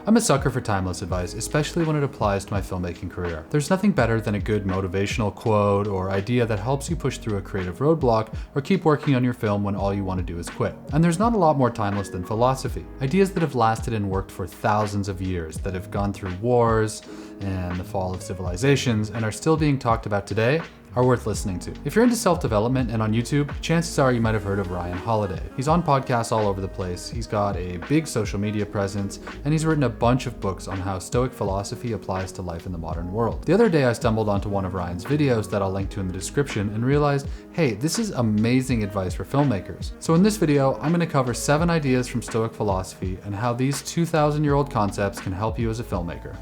I'm a sucker for timeless advice, especially when it applies to my filmmaking career. There's nothing better than a good motivational quote or idea that helps you push through a creative roadblock or keep working on your film when all you want to do is quit. And there's not a lot more timeless than philosophy. Ideas that have lasted and worked for thousands of years, that have gone through wars and the fall of civilizations and are still being talked about today, are worth listening to. If you're into self-development and on YouTube, chances are you might have heard of Ryan Holiday. He's on podcasts all over the place, he's got a big social media presence, and he's written a bunch of books on how Stoic philosophy applies to life in the modern world. The other day I stumbled onto one of Ryan's videos that I'll link to in the description and realized, hey, this is amazing advice for filmmakers. So in this video, I'm going to cover 7 ideas from Stoic philosophy and how these 2,000-year-old concepts can help you as a filmmaker.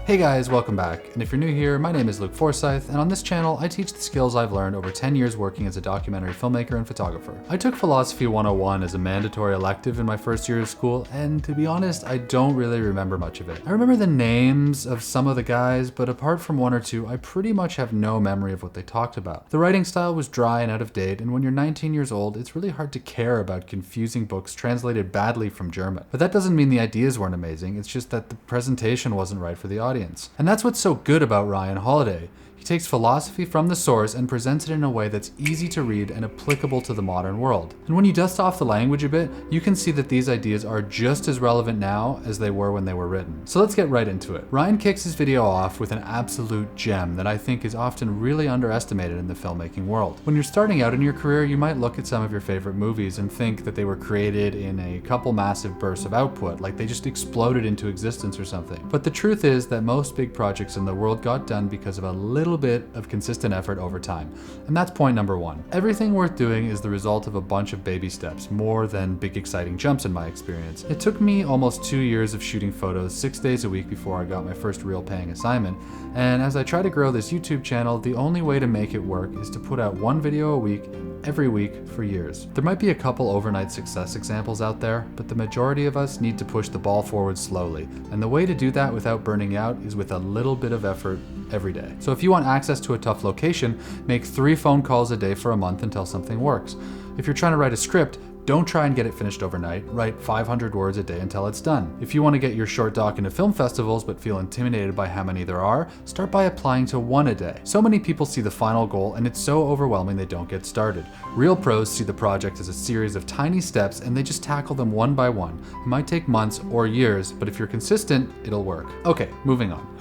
Hey guys, welcome back. And if you're new here, my name is Luke Forsyth, and on this channel, I teach the skills I've learned over 10 years working as a documentary filmmaker and photographer. I took Philosophy 101 as a mandatory elective in my first year of school, and to be honest, I don't really remember much of it. I remember the names of some of the guys, but apart from one or two, I pretty much have no memory of what they talked about. The writing style was dry and out of date, and when you're 19 years old, it's really hard to care about confusing books translated badly from German. But that doesn't mean the ideas weren't amazing, it's just that the presentation wasn't right for the audience. And that's what's so good about Ryan Holiday. He takes philosophy from the source and presents it in a way that's easy to read and applicable to the modern world. And when you dust off the language a bit, you can see that these ideas are just as relevant now as they were when they were written. So let's get right into it. Ryan kicks his video off with an absolute gem that I think is often really underestimated in the filmmaking world. When you're starting out in your career, you might look at some of your favorite movies and think that they were created in a couple massive bursts of output, like they just exploded into existence or something. But the truth is that most big projects in the world got done because of a little bit of consistent effort over time. And that's point number 1. Everything worth doing is the result of a bunch of baby steps, more than big exciting jumps in my experience. It took me almost 2 years of shooting photos 6 days a week before I got my first real paying assignment. And as I try to grow this YouTube channel, the only way to make it work is to put out one video a week, every week for years. There might be a couple overnight success examples out there, but the majority of us need to push the ball forward slowly. And the way to do that without burning out is with a little bit of effort every day. So if you want access to a tough location, make 3 phone calls a day for a month until something works. If you're trying to write a script, don't try and get it finished overnight. Write 500 words a day until it's done. If you want to get your short doc into film festivals but feel intimidated by how many there are, start by applying to 1 a day. So many people see the final goal and it's so overwhelming they don't get started. Real pros see the project as a series of tiny steps and they just tackle them one by one. It might take months or years, but if you're consistent, it'll work. Okay, moving on.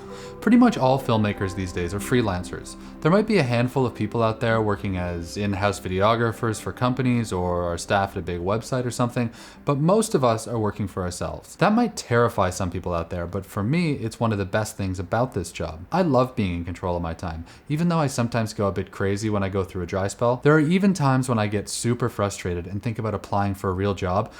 Pretty much all filmmakers these days are freelancers. There might be a handful of people out there working as in-house videographers for companies or are staff at a big website or something, but most of us are working for ourselves. That might terrify some people out there, but for me, it's one of the best things about this job. I love being in control of my time, even though I sometimes go a bit crazy when I go through a dry spell. There are even times when I get super frustrated and think about applying for a real job,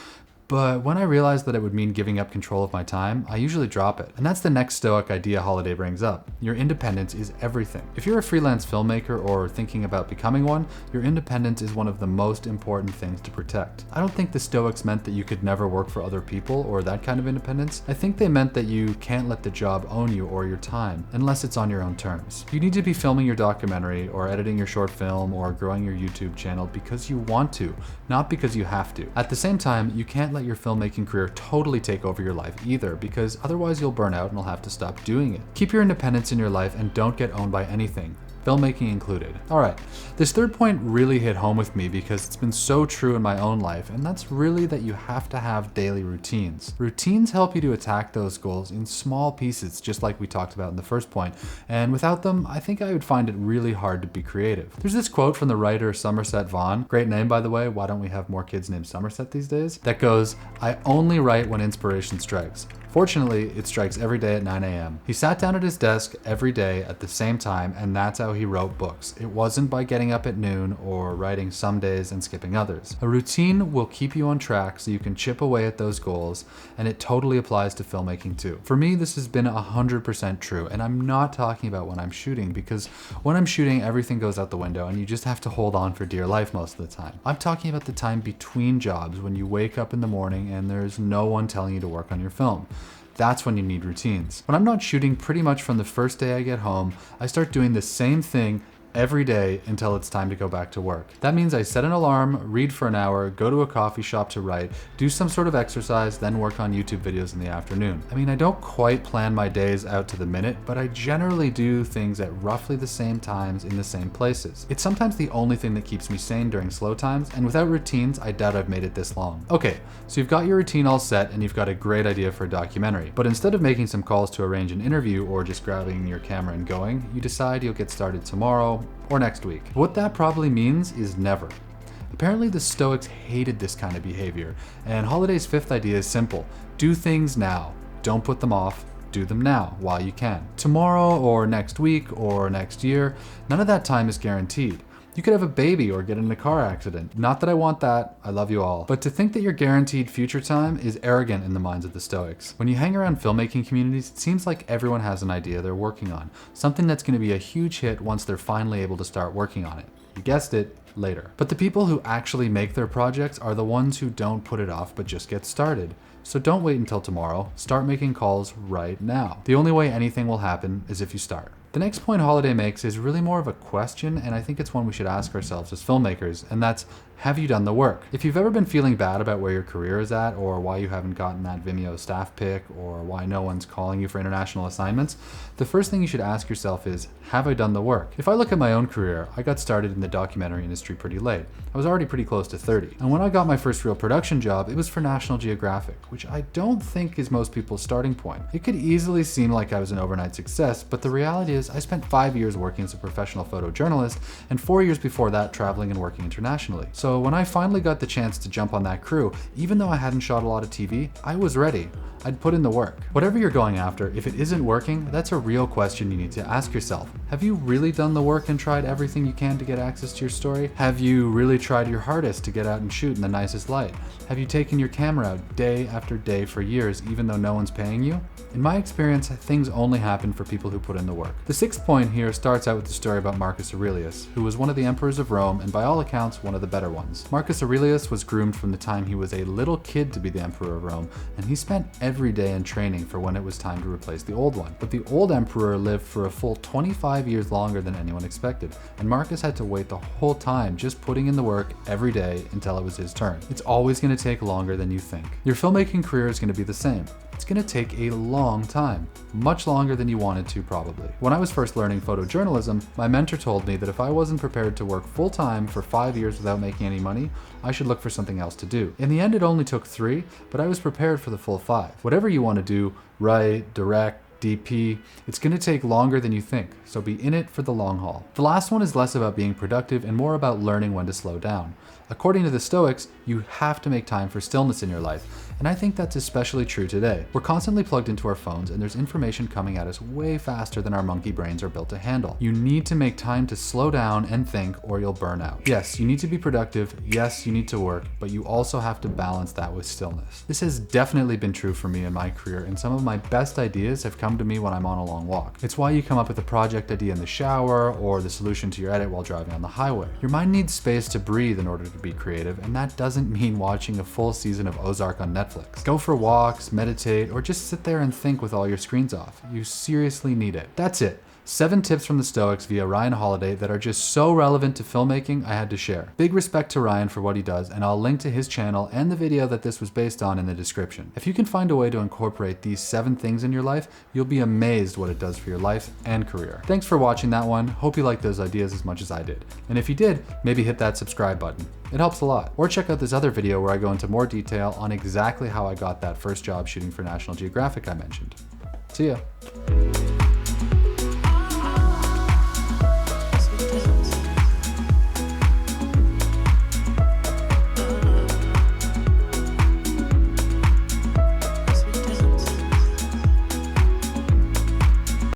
but when I realize that it would mean giving up control of my time, I usually drop it. And that's the next Stoic idea Holiday brings up. Your independence is everything. If you're a freelance filmmaker or thinking about becoming one, your independence is one of the most important things to protect. I don't think the Stoics meant that you could never work for other people or that kind of independence. I think they meant that you can't let the job own you or your time, unless it's on your own terms. You need to be filming your documentary or editing your short film or growing your YouTube channel because you want to, not because you have to. At the same time, you can't let your filmmaking career totally take over your life either, because otherwise you'll burn out and will have to stop doing it. Keep your independence in your life and don't get owned by anything, filmmaking included. Alright, this third point really hit home with me because it's been so true in my own life, and that's really that you have to have daily routines. Routines help you to attack those goals in small pieces, just like we talked about in the first point, and without them, I think I would find it really hard to be creative. There's this quote from the writer Somerset Vaughn, great name by the way, why don't we have more kids named Somerset these days, that goes, "I only write when inspiration strikes. Fortunately, it strikes every day at 9 a.m. He sat down at his desk every day at the same time, and that's how he wrote books. It wasn't by getting up at noon or writing some days and skipping others. A routine will keep you on track so you can chip away at those goals, and it totally applies to filmmaking too. For me, this has been 100% true, and I'm not talking about when I'm shooting, because when I'm shooting, everything goes out the window and you just have to hold on for dear life most of the time. I'm talking about the time between jobs when you wake up in the morning and there's no one telling you to work on your film. That's when you need routines. When I'm not shooting, pretty much from the first day I get home, I start doing the same thing every day until it's time to go back to work. That means I set an alarm, read for an hour, go to a coffee shop to write, do some sort of exercise, then work on YouTube videos in the afternoon. I mean, I don't quite plan my days out to the minute, but I generally do things at roughly the same times in the same places. It's sometimes the only thing that keeps me sane during slow times, and without routines, I doubt I've made it this long. Okay, so you've got your routine all set and you've got a great idea for a documentary, but instead of making some calls to arrange an interview or just grabbing your camera and going, you decide you'll get started tomorrow or next week. What that probably means is never. Apparently the Stoics hated this kind of behavior, and Holiday's fifth idea is simple. Do things now. Don't put them off. Do them now while you can. Tomorrow or next week or next year, none of that time is guaranteed. You could have a baby or get in a car accident. Not that I want that, I love you all. But to think that you're guaranteed future time is arrogant in the minds of the Stoics. When you hang around filmmaking communities, it seems like everyone has an idea they're working on. Something that's gonna be a huge hit once they're finally able to start working on it. You guessed it, later. But the people who actually make their projects are the ones who don't put it off but just get started. So don't wait until tomorrow, start making calls right now. The only way anything will happen is if you start. The next point Holiday makes is really more of a question, and I think it's one we should ask ourselves as filmmakers, and that's, have you done the work? If you've ever been feeling bad about where your career is at, or why you haven't gotten that Vimeo staff pick, or why no one's calling you for international assignments, the first thing you should ask yourself is, have I done the work? If I look at my own career, I got started in the documentary industry pretty late. I was already pretty close to 30. And when I got my first real production job, it was for National Geographic, which I don't think is most people's starting point. It could easily seem like I was an overnight success, but the reality is I spent 5 years working as a professional photojournalist and 4 years before that traveling and working internationally. So when I finally got the chance to jump on that crew, even though I hadn't shot a lot of TV, I was ready. I'd put in the work. Whatever you're going after, if it isn't working, that's a real question you need to ask yourself. Have you really done the work and tried everything you can to get access to your story? Have you really tried your hardest to get out and shoot in the nicest light? Have you taken your camera out day after day for years, even though no one's paying you? In my experience, things only happen for people who put in the work. The sixth point here starts out with the story about Marcus Aurelius, who was one of the emperors of Rome and by all accounts, one of the better ones. Marcus Aurelius was groomed from the time he was a little kid to be the emperor of Rome, and he spent every day in training for when it was time to replace the old one. But the old emperor lived for a full 25 years longer than anyone expected, and Marcus had to wait the whole time just putting in the work every day until it was his turn. It's always going to take longer than you think. Your filmmaking career is going to be the same. It's going to take a long time, much longer than you wanted to probably. When I was first learning photojournalism, my mentor told me that if I wasn't prepared to work full-time for 5 years without making any money, I should look for something else to do. In the end, it only took 3, but I was prepared for the full 5. Whatever you want to do, write, direct, DP, it's going to take longer than you think, so be in it for the long haul. The last one is less about being productive and more about learning when to slow down. According to the Stoics, you have to make time for stillness in your life, and I think that's especially true today. We're constantly plugged into our phones and there's information coming at us way faster than our monkey brains are built to handle. You need to make time to slow down and think or you'll burn out. Yes, you need to be productive, yes, you need to work, but you also have to balance that with stillness. This has definitely been true for me in my career, and some of my best ideas have come to me when I'm on a long walk. It's why you come up with a project idea in the shower or the solution to your edit while driving on the highway. Your mind needs space to breathe in order to be creative, and that doesn't mean watching a full season of Ozark on Netflix. Go for walks, meditate, or just sit there and think with all your screens off. You seriously need it. That's it. 7 tips from the Stoics via Ryan Holiday that are just so relevant to filmmaking I had to share. Big respect to Ryan for what he does, and I'll link to his channel and the video that this was based on in the description. If you can find a way to incorporate these 7 things in your life, you'll be amazed what it does for your life and career. Thanks for watching that one. Hope you liked those ideas as much as I did. And if you did, maybe hit that subscribe button. It helps a lot. Or check out this other video where I go into more detail on exactly how I got that first job shooting for National Geographic I mentioned. See ya.